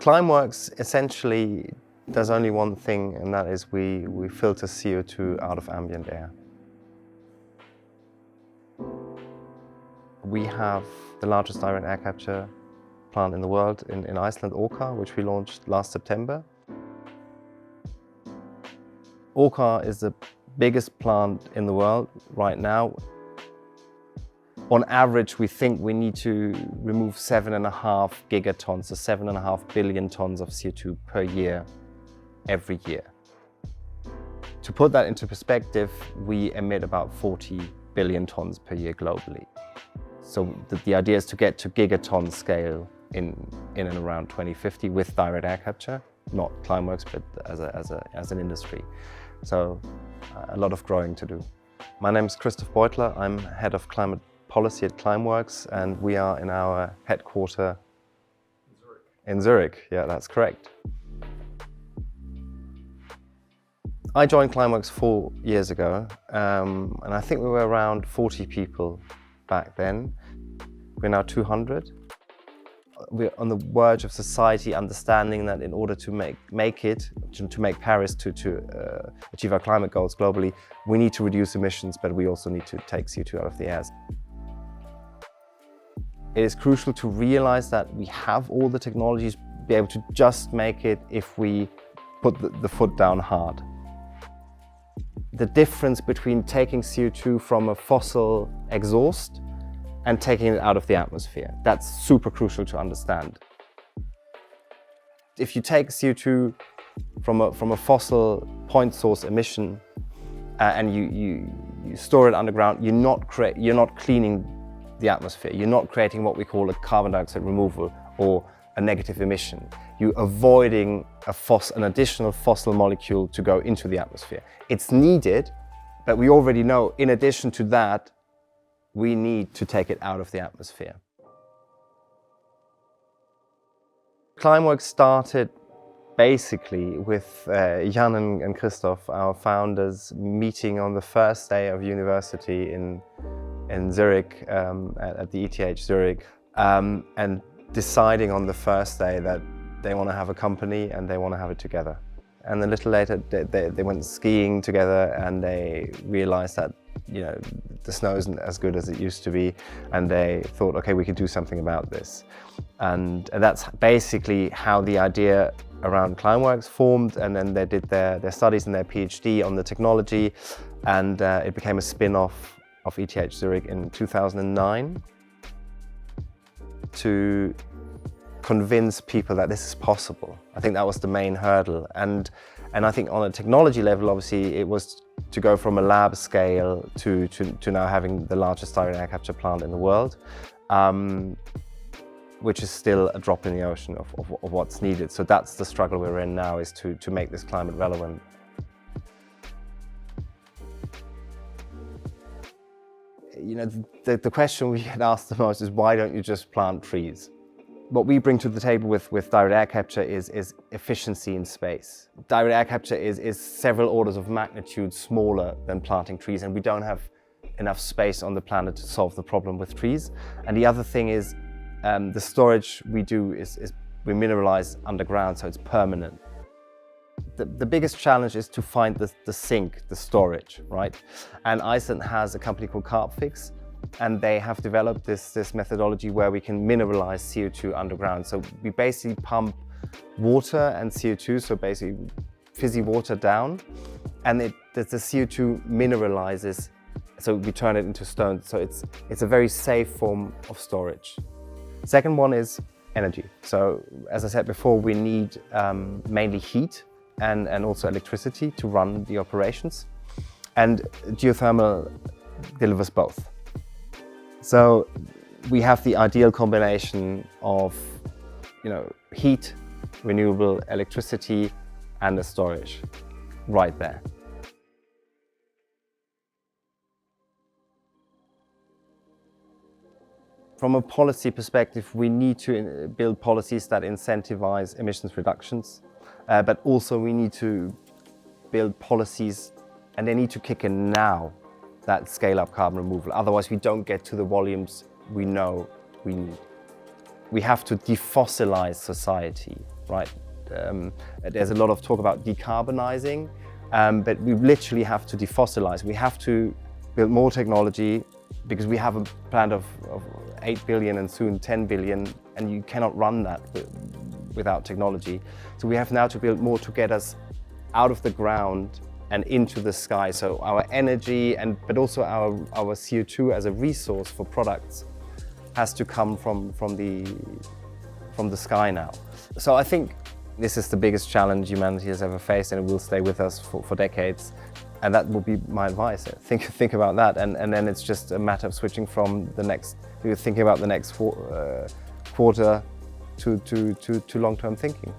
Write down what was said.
Climeworks essentially does only one thing, and that is we filter CO2 out of ambient air. We have the largest direct air capture plant in the world in Iceland, Orka, which we launched last September. Orka is the biggest plant in the world right now. On average, we think we need to remove 7.5 gigatons, so 7.5 billion tons of CO2 per year, every year. To put that into perspective, we emit about 40 billion tons per year globally. So the idea is to get to gigaton scale in and around 2050 with direct air capture, not Climeworks, but as an industry. So a lot of growing to do. My name is Christoph Beuttler. I'm head of climate policy at Climeworks, and we are in our headquarters in Zurich. Yeah, that's correct. I joined Climeworks 4 years ago, and I think we were around 40 people back then. We're now 200. We're on the verge of society understanding that in order to make Paris to achieve our climate goals globally, we need to reduce emissions, but we also need to take CO2 out of the air. It is crucial to realize that we have all the technologies to be able to just make it if we put the foot down hard. The difference between taking CO2 from a fossil exhaust and taking it out of the atmosphere, that's super crucial to understand. If you take CO2 from a fossil point source emission and you store it underground, you're not cleaning the atmosphere. You're not creating what we call a carbon dioxide removal or a negative emission. You're avoiding an additional fossil molecule to go into the atmosphere. It's needed, but we already know, in addition to that, we need to take it out of the atmosphere. Climeworks started basically with Jan and Christoph, our founders, meeting on the first day of university in Zurich, at the ETH Zurich, and deciding on the first day that they want to have a company and they want to have it together. And a little later they went skiing together and they realized that, you know, the snow isn't as good as it used to be, and they thought, okay, we could do something about this. And that's basically how the idea around Climeworks formed, and then they did their studies and their PhD on the technology, and it became a spin-off of ETH Zurich in 2009 to convince people that this is possible. I think that was the main hurdle. And I think on a technology level, obviously, it was to go from a lab scale to now having the largest direct air capture plant in the world, which is still a drop in the ocean of what's needed. So that's the struggle we're in now, is to make this climate relevant. You know, the question we get asked the most is, why don't you just plant trees? What we bring to the table with direct air capture is efficiency in space. Direct air capture is several orders of magnitude smaller than planting trees, and we don't have enough space on the planet to solve the problem with trees. And the other thing is, the storage we do is we mineralize underground, so it's permanent. The biggest challenge is to find the sink, the storage, right? And Iceland has a company called CarbFix, and they have developed this methodology where we can mineralize CO2 underground. So we basically pump water and CO2, so basically fizzy water down, and the CO2 mineralizes, so we turn it into stone. So it's a very safe form of storage. Second one is energy. So as I said before, we need mainly heat and also electricity to run the operations, and geothermal delivers both. So we have the ideal combination of, you know, heat, renewable electricity, and the storage right there. From a policy perspective, we need to build policies that incentivize emissions reductions, but also we need to build policies, and they need to kick in now, that scale up carbon removal. Otherwise, we don't get to the volumes we know we need. We have to defossilize society. right? There's a lot of talk about decarbonizing, but we literally have to defossilize. We have to build more technology because we have a plant of 8 billion and soon 10 billion, and you cannot run that without technology. So we have now to build more to get us out of the ground and into the sky. So our energy, but also our CO2 as a resource for products has to come from the sky now. So I think this is the biggest challenge humanity has ever faced, and it will stay with us for decades. And that will be my advice. Think about that, and then it's just a matter of switching from thinking about the next quarter to long-term thinking.